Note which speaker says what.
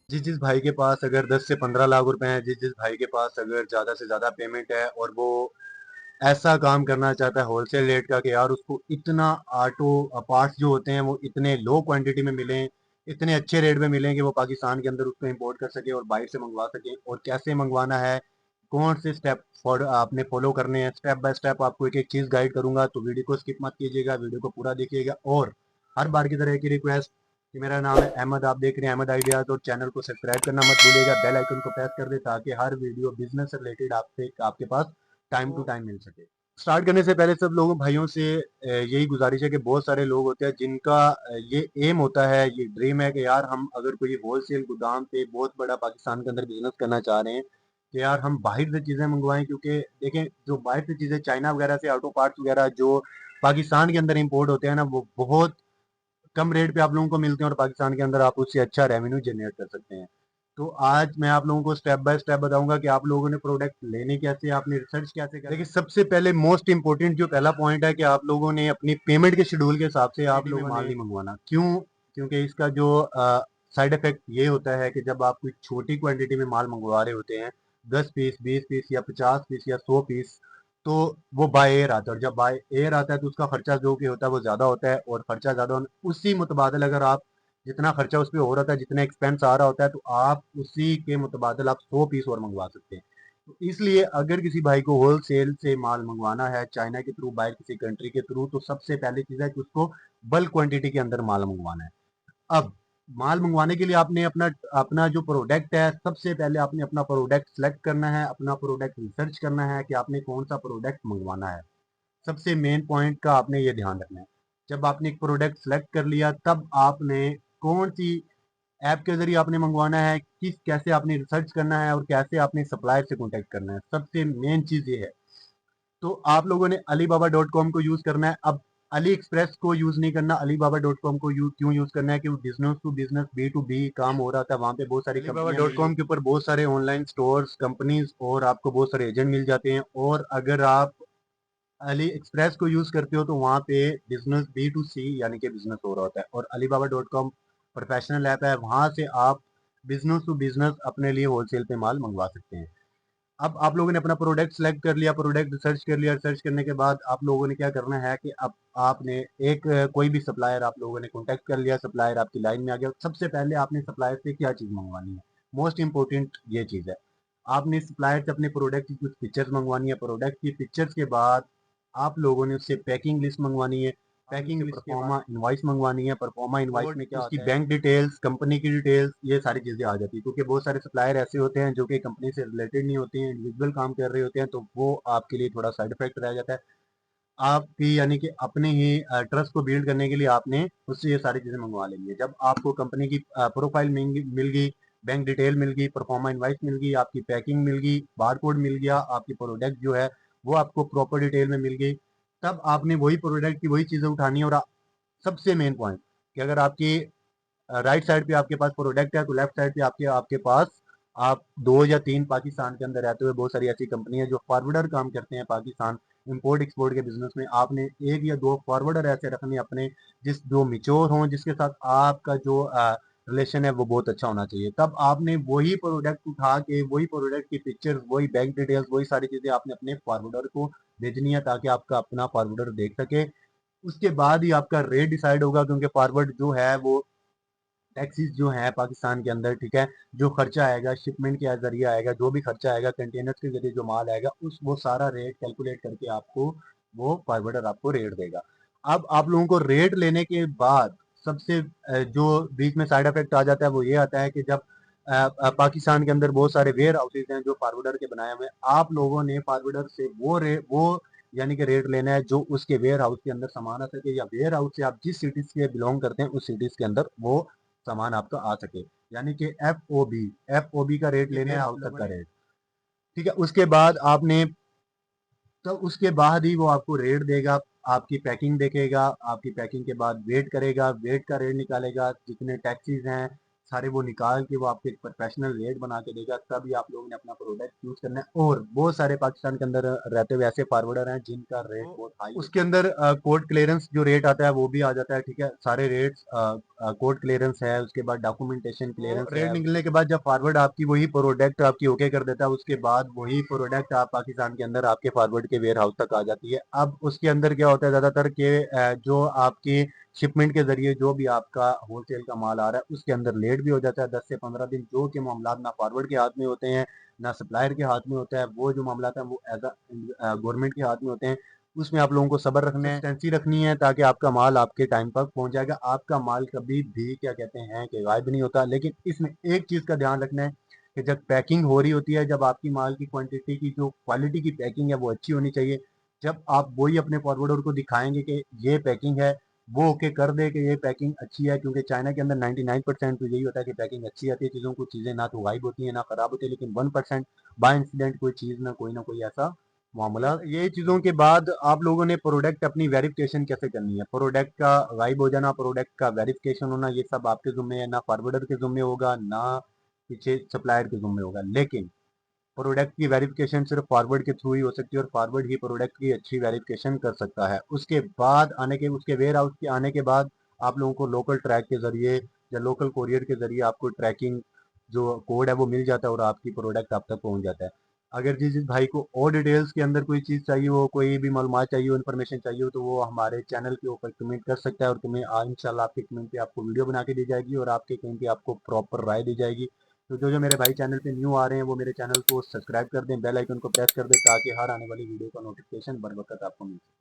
Speaker 1: जिस भाई के पास अगर 10 से 15 लाख रुपए हैं, जिस भाई के पास अगर ज़्यादा से ज़्यादा पेमेंट है और वो ऐसा काम करना चाहता है होलसेल रेट का कि यार उसको इतना ऑटो पार्ट्स जो होते हैं वो इतने लो क्वांटिटी में मिलें, इतने अच्छे रेट में मिलें कि वो पाकिस्तान के अंदर उसको इंपोर्ट कर सके और बाहर से मंगवा सकें, और कैसे मंगवाना है, कौन से स्टेप फॉर आपने फॉलो करने हैं, स्टेप बाय स्टेप आपको एक एक चीज़ गाइड करूंगा। तो वीडियो को स्किप मत कीजिएगा, वीडियो को पूरा देखिएगा। और हर बार की तरह की रिक्वेस्ट कि मेरा नाम है अहमद, आप देख रहे हैं अहमद आइडियाज, और चैनल को सब्सक्राइब करना मत भूलिएगा, बेल आइकन को प्रेस कर दे ताकि हर वीडियो बिजनेस से रिलेटेड आपसे आपके पास टाइम टू टाइम मिल सके। स्टार्ट करने से पहले सब लोगों भाइयों से यही गुजारिश है कि बहुत सारे लोग होते हैं जिनका ये एम होता है, ये ड्रीम है कि यार हम अगर कोई होलसेल गोदाम पे बहुत बड़ा पाकिस्तान के अंदर बिजनेस करना चाह रहे हैं कि यार हम बाहर से चीज़ें मंगवाएं, क्योंकि देखें जो बाहर से चीज़ें चाइना वगैरह से ऑटो पार्ट्स वगैरह जो पाकिस्तान के अंदर इंपोर्ट होते हैं ना, वो बहुत कम रेट पे आप लोगों को मिलते हैं और पाकिस्तान के अंदर आप उससे अच्छा रेवेन्यू जनरेट कर सकते हैं। तो आज मैं आप लोगों को स्टेप बाय स्टेप बताऊंगा कि आप लोगों ने प्रोडक्ट लेने कैसे, आपने रिसर्च कैसे करना। देखिए सबसे पहले मोस्ट इंपोर्टेंट जो पहला पॉइंट है कि आप लोगों ने अपनी पेमेंट के शेड्यूल के हिसाब से आप लोगों ने माल नहीं मंगवाना। क्यों? क्योंकि इसका जो साइड इफेक्ट ये होता है कि जब आप कोई छोटी क्वांटिटी में माल मंगवा रहे होते हैं, 10 पीस, 20 पीस या 50 पीस या 100 पीस, तो वो बाय एयर आता है, और जब बाय एयर आता है तो उसका खर्चा जो कि होता है वो ज़्यादा होता है, और खर्चा ज़्यादा उसी मुतबादल अगर आप जितना खर्चा उस पर हो रहा था, जितना एक्सपेंस आ रहा होता है, तो आप उसी के मुतबादल आप 100 पीस और मंगवा सकते हैं। तो इसलिए अगर किसी भाई को होल सेल से माल मंगवाना है चाइना के थ्रू, बाहर किसी कंट्री के थ्रू, तो सबसे पहली चीज़ है कि उसको बल्क क्वांटिटी के अंदर माल मंगवाना है। अब माल मंगवाने के लिए आपने अपना अपना जो प्रोडक्ट है, सबसे पहले आपने अपना प्रोडक्ट सेलेक्ट करना है, अपना प्रोडक्ट रिसर्च करना है कि आपने कौन सा प्रोडक्ट मंगवाना है। सबसे मेन पॉइंट का आपने ये ध्यान रखना है। जब आपने एक प्रोडक्ट सेलेक्ट कर लिया, तब आपने कौन सी ऐप के जरिए आपने मंगवाना है, किस कैसे आपने रिसर्च करना है, और कैसे आपने सप्लायर से कॉन्टेक्ट करना है, सबसे मेन चीज़ ये है। तो आप लोगों ने alibaba.com को यूज़ करना है। अब अली एक्सप्रेस को यूज़ नहीं करना, alibaba.com को क्यों यूज़ करना है कि business to business, B to B काम हो रहा था वहाँ पे। बहुत सारी alibaba.com के ऊपर बहुत सारे ऑनलाइन स्टोर्स, कंपनीज और आपको बहुत सारे एजेंट मिल जाते हैं। और अगर आप अली एक्सप्रेस को यूज़ करते हो तो वहाँ पे बिजनेस बी टू सी यानी कि बिजनेस हो रहा होता है, और alibaba.com प्रोफेशनल ऐप है, वहाँ से आप बिजनेस टू बिजनेस अपने लिए होलसेल पे माल मंगवा सकते हैं। अब आप लोगों ने अपना प्रोडक्ट सेलेक्ट कर लिया, प्रोडक्ट रिसर्च कर लिया, रिसर्च करने के बाद आप लोगों ने क्या करना है कि अब आपने एक कोई भी सप्लायर आप लोगों ने कॉन्टैक्ट कर लिया, सप्लायर आपकी लाइन में आ गया। सबसे पहले आपने सप्लायर से क्या चीज़ मंगवानी है, मोस्ट इंपॉर्टेंट ये चीज़ है। आपने सप्लायर से अपने प्रोडक्ट की कुछ पिक्चर्स मंगवानी है, प्रोडक्ट की पिक्चर्स के बाद आप लोगों ने उससे पैकिंग लिस्ट मंगवानी है, पैकिंग लिस्ट के परफॉर्मा इनवाइस मंगवानी है, परफॉर्मा इनवाइस में क्या उसकी बैंक डिटेल्स, कंपनी की डिटेल्स, ये सारी चीज़ें आ जाती है। क्योंकि बहुत सारे सप्लायर ऐसे होते हैं जो कि कंपनी से रिलेटेड नहीं होते हैं, इंडिविजुअल काम कर रहे होते हैं, तो वो आपके लिए थोड़ा साइड इफेक्ट रह जाता है आपकी, यानी कि अपने ही ट्रस्ट को बिल्ड करने के लिए आपने उससे ये सारी चीज़ें मंगवा लेंगे। जब आपको कंपनी की प्रोफाइल मिल गई, बैंक डिटेल मिल गई, परफॉर्मा इनवाइस मिल गई, आपकी पैकिंग मिल गई, बारकोड मिल गया, आपकी प्रोडक्ट जो है वो आपको प्रॉपर डिटेल में मिल गई, तब आपने वही प्रोडक्ट की वही चीज़ें उठानी है। और सबसे मेन पॉइंट कि अगर आपकी राइट साइड पे आपके पास प्रोडक्ट है, तो लेफ्ट साइड पे आपके आपके पास आप 2 या 3 पाकिस्तान के अंदर रहते हुए बहुत सारी ऐसी कंपनी है जो फॉरवर्डर काम करते हैं पाकिस्तान इंपोर्ट एक्सपोर्ट के बिजनेस में। आपने 1 या 2 फॉरवर्डर ऐसे रखने अपने, जिस जो मिच्योर हों, जिसके साथ आपका जो रिलेशन है वो बहुत अच्छा होना चाहिए। तब आपने वही प्रोडक्ट उठा के, वही प्रोडक्ट की पिक्चर्स, वही बैंक डिटेल्स, वही सारी चीज़ें आपने अपने फॉरवर्डर को भेजनी है ताकि आपका अपना फॉरवर्डर देख सके। उसके बाद ही आपका रेट डिसाइड होगा, क्योंकि फॉरवर्ड जो है वो टैक्सीज जो है पाकिस्तान के अंदर, ठीक है, जो खर्चा आएगा शिपमेंट के जरिए आएगा, जो भी खर्चा आएगा कंटेनर के जरिए जो माल आएगा, उस वो सारा रेट कैलकुलेट करके आपको वो फॉरवर्डर आपको रेट देगा। अब आप लोगों को रेट लेने के बाद सबसे जो बीच में साइड इफेक्ट आ जाता है वो ये आता है कि जब पाकिस्तान के अंदर बहुत सारे वेयर हाउसेज हैं जो फारवर्डर के बनाए हुए हैं, आप लोगों ने फारवर्डर से वो यानी कि रेट लेना है जो उसके वेयर हाउस के अंदर सामान आ सके, या वेयर हाउस से आप जिस सिटीज के बिलोंग करते हैं उस सिटीज के अंदर वो सामान आपका आ सके, यानी कि एफ ओ बी का रेट लेना है, हाउस तक का रेट। ठीक है, उसके बाद आपने, तो उसके बाद ही वो आपको रेट देगा, आपकी पैकिंग देखेगा, आपकी पैकिंग के बाद वेट करेगा, वेट का रेट निकालेगा, जितने टैक्सीज हैं सारे वो निकाल के वो आपको एक प्रोफेशनल रेट बना के देगा, तभी आप लोगों ने अपना प्रोडक्ट यूज करना है। और बहुत सारे पाकिस्तान के अंदर रहते हुए ऐसे फारवर्डर हैं जिनका रेट बहुत हाई, उसके अंदर कोड क्लियरेंस जो रेट आता है वो भी आ जाता है, ठीक है। सारे रेट्स कोड क्लियरेंस है, उसके बाद डॉक्यूमेंटेशन क्लियरेंस है, रेट निकलने के बाद जब फॉरवर्ड आपकी वही प्रोडक्ट आपकी ओके कर देता है, उसके बाद वही प्रोडक्ट आप पाकिस्तान के अंदर आपके फॉरवर्ड के वेयर हाउस तक आ जाती है। अब उसके अंदर क्या होता है ज्यादातर के जो आपकी शिपमेंट के जरिए जो भी आपका होलसेल का माल आ रहा है उसके अंदर लेट भी हो जाता है 10 से 15 दिन, जो कि मामला ना फॉरवर्ड के हाथ में होते हैं ना सप्लायर के हाथ में होता है। वो जो मामला है वो एज गवर्नमेंट के हाथ में होते हैं। उसमें आप लोगों को सब्र रखना है, कंसिस्टेंसी रखनी है, ताकि आपका माल आपके टाइम पर पहुंच जाएगा। आपका माल कभी भी क्या कहते हैं कि गायब नहीं होता। लेकिन इसमें एक चीज का ध्यान रखना है कि जब पैकिंग हो रही होती है, जब आपकी माल की क्वांटिटी की जो क्वालिटी की पैकिंग है वो अच्छी होनी चाहिए। जब आप वही अपने फॉरवर्डर को दिखाएंगे कि ये पैकिंग है, वो ओके कर दे कि ये पैकिंग अच्छी है, क्योंकि चाइना के अंदर 99% तो यही होता है कि पैकिंग अच्छी आती है चीज़ों को, चीज़ें ना तो गायब होती है ना खराब होती है, लेकिन 1% बाय इंसिडेंट कोई चीज़ ना कोई ऐसा मामला। ये चीज़ों के बाद आप लोगों ने प्रोडक्ट अपनी वेरिफिकेशन कैसे करनी है, प्रोडक्ट का गायब हो जाना, प्रोडक्ट का वेरिफिकेशन होना, ये सब आपके जुम्मे है, ना फॉरवर्डर के जुम्मे होगा ना पीछे सप्लायर के जुम्मे होगा। लेकिन प्रोडक्ट की वेरिफिकेशन सिर्फ फॉरवर्ड के थ्रू ही हो सकती है, और फॉरवर्ड ही प्रोडक्ट की अच्छी वेरिफिकेशन कर सकता है। उसके बाद आने के उसके वेयर हाउस के आने के बाद आप लोगों को लोकल ट्रैक के जरिए या लोकल कोरियर के जरिए आपको ट्रैकिंग जो कोड है वो मिल जाता है और आपकी प्रोडक्ट आप तक पहुंच जाता है। अगर जिस भाई को और डिटेल्स के अंदर कोई चीज़ चाहिए हो, कोई भी मालूमात चाहिए हो, इन्फॉर्मेशन चाहिए हो, तो वो हमारे चैनल के ऊपर कमेंट कर सकता है, और तुम्हें इंशाल्लाह आपके कमेंट पे आपको वीडियो बना के दी जाएगी और आपके कमेंट पे आपको प्रॉपर राय दी जाएगी। तो जो मेरे भाई चैनल पे न्यू आ रहे हैं वो मेरे चैनल को सब्सक्राइब कर दें, बेल आइकन को प्रेस कर दें, ताकि हर आने वाली वीडियो का नोटिफिकेशन बर वक्त आपको मिल सके।